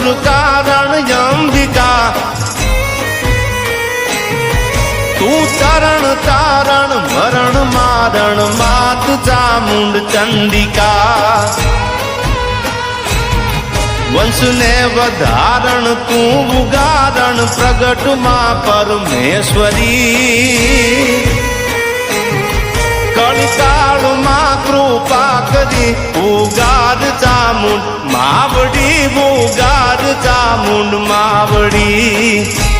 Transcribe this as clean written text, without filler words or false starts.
મૂળ કારણ અંબિકા તું તરણ તારણ મરણ મારણ માત ચામુંડ ચંડિકા વંશને વધારણ તું ઉગારણ પ્રગટમાં પરમેશ્વરી કળકાળમાં કૃપા કરી ઉગાડ ચામુંડ માવડી ઉગાડ ચામુંડ માવડી